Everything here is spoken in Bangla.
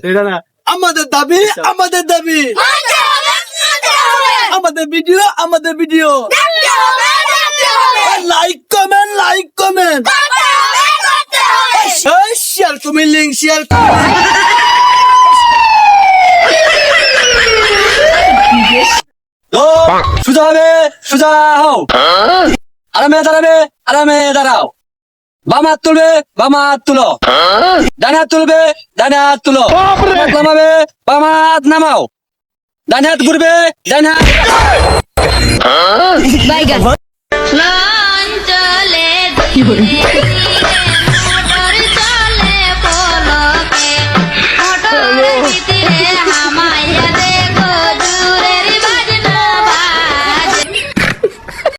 এটা না আমাদের দাবি আমাদের দাবি আমাদের video like comment share comment link share সোজা হবে সোজা হও আরামে দাঁড়াও বাম হাত তুলবে বাম হাত তুলো ডান হাত তুলবে ডান হাত তুলো নামাবে বাম হাত নামাও ডান হাত ঘুরবে ডান হাত বাইগান চলে